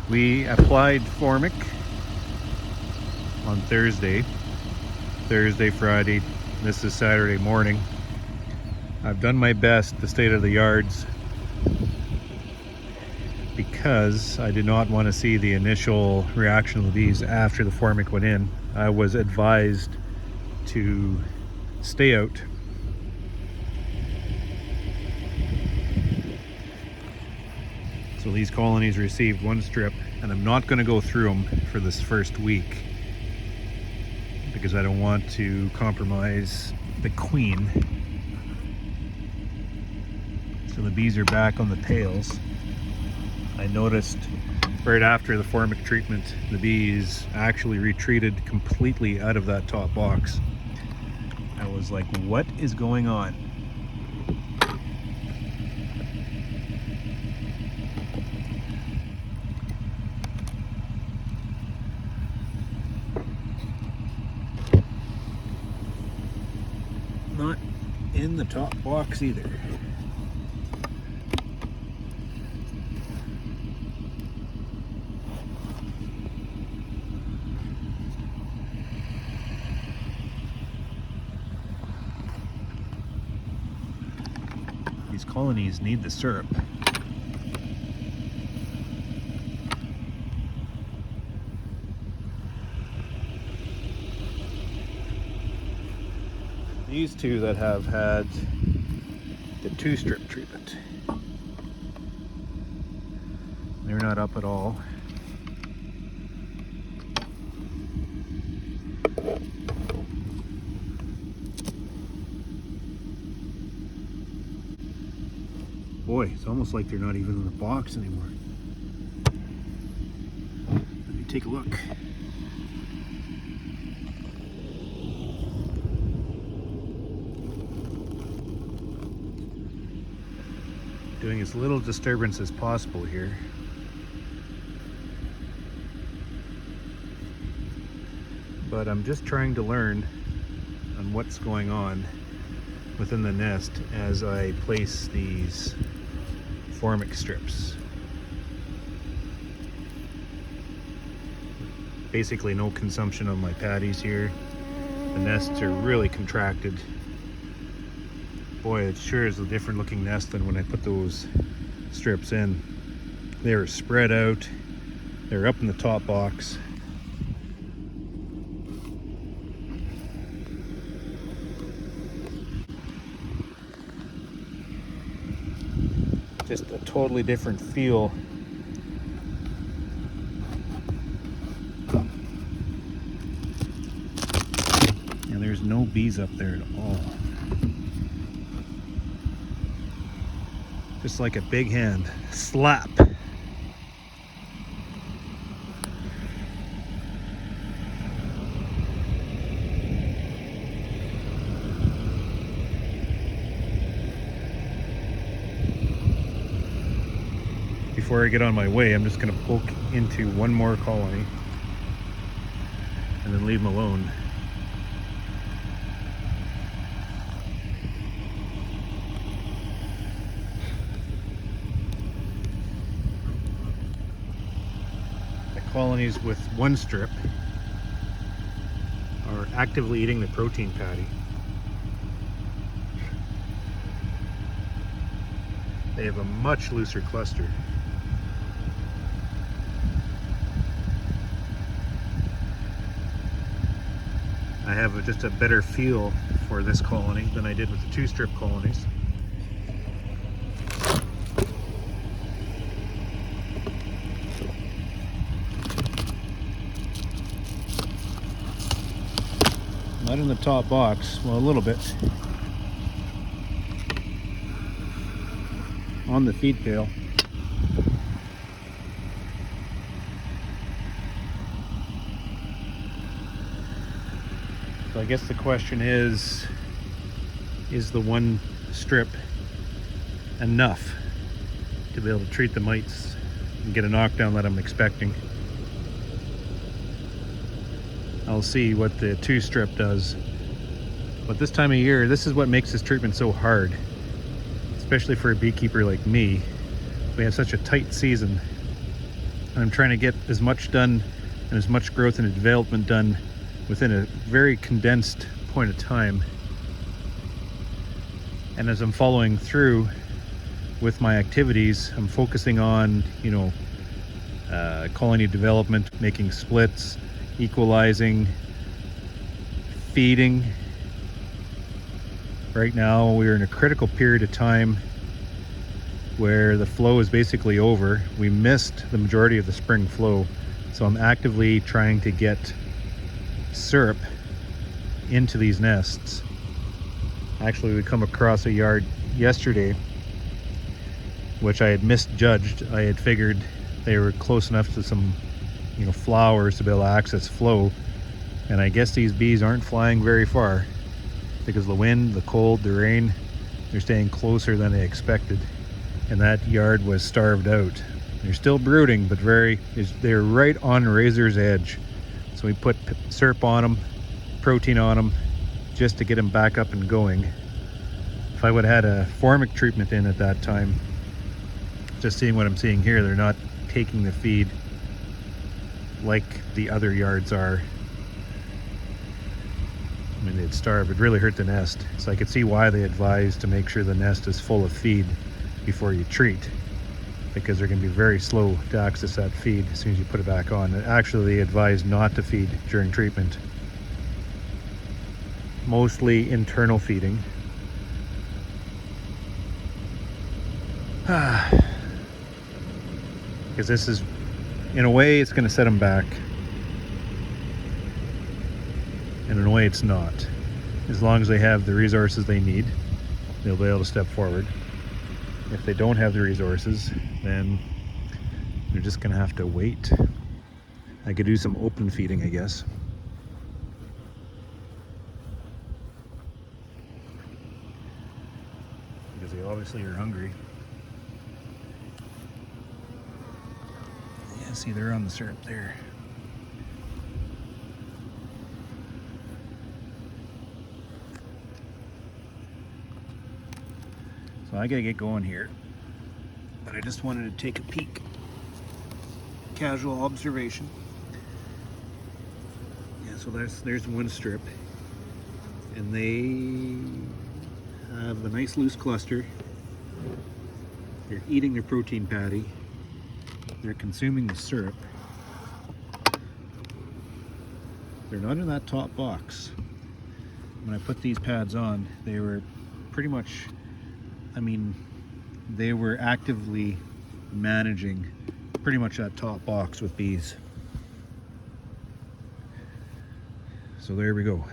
We applied Formic on Thursday, Friday. This is Saturday morning. I've done my best to stay to the yards because I did not want to see the initial reaction of the bees after the Formic went in. I was advised to stay out. So these colonies received one strip, and I'm not going to go through them for this first week because I don't want to compromise the queen. So the bees are back on the tails. I noticed right after the Formic treatment, the bees actually retreated completely out of that top box. I was like, what is going on? Not in the top box either. These colonies need the syrup. These two that have had the 2-strip treatment, they're not up at all. Boy, it's almost like they're not even in the box anymore. Let me take a look. Doing as little disturbance as possible here. But I'm just trying to learn on what's going on within the nest as I place these Formic strips. Basically no consumption of my patties here. The nests are really contracted. Boy, it sure is a different looking nest than when I put those strips in. They were spread out. They're up in the top box. Just a totally different feel. And there's no bees up there at all. Just like a big hand. Slap. Before I get on my way, I'm just going to poke into one more colony and then leave them alone. The colonies with one strip are actively eating the protein patty. They have a much looser cluster. I have just a better feel for this colony than I did with the 2-strip colonies. Not in the top box, well, a little bit. On the feed pail. So I guess the question is the one strip enough to be able to treat the mites and get a knockdown that I'm expecting? I'll see what the 2-strip does. But this time of year, this is what makes this treatment so hard, especially for a beekeeper like me. We have such a tight season, and I'm trying to get as much done and as much growth and development done within a very condensed point of time. And as I'm following through with my activities, I'm focusing on, colony development, making splits, equalizing, feeding. Right now we're in a critical period of time where the flow is basically over. We missed the majority of the spring flow, so I'm actively trying to get syrup into these nests. Actually, we come across a yard yesterday which I had misjudged. I had figured they were close enough to some flowers to be able to access flow, and I guess these bees aren't flying very far because the wind, the cold, the rain, they're staying closer than they expected, and that yard was starved out. They're still brooding, but they're right on razor's edge. So we put syrup on them, protein on them, just to get them back up and going. If I would have had a Formic treatment in at that time, just seeing what I'm seeing here, they're not taking the feed like the other yards are. I mean, they'd starve. It really hurt the nest. So I could see why they advised to make sure the nest is full of feed before you treat, because they're going to be very slow to access that feed as soon as you put it back on. And actually, they advise not to feed during treatment. Mostly internal feeding. Because this is, in a way, it's going to set them back, and in a way it's not. As long as they have the resources they need, they'll be able to step forward. If they don't have the resources, then they're just going to have to wait. I could do some open feeding, I guess. Because they obviously are hungry. Yeah, see, they're on the syrup there. So I gotta get going here, but I just wanted to take a peek. Casual observation. Yeah, so there's one strip, and they have a nice loose cluster. They're eating their protein patty. They're consuming the syrup. They're not in that top box. When I put these pads on, they were pretty much, they were actively managing pretty much that top box with bees. So there we go.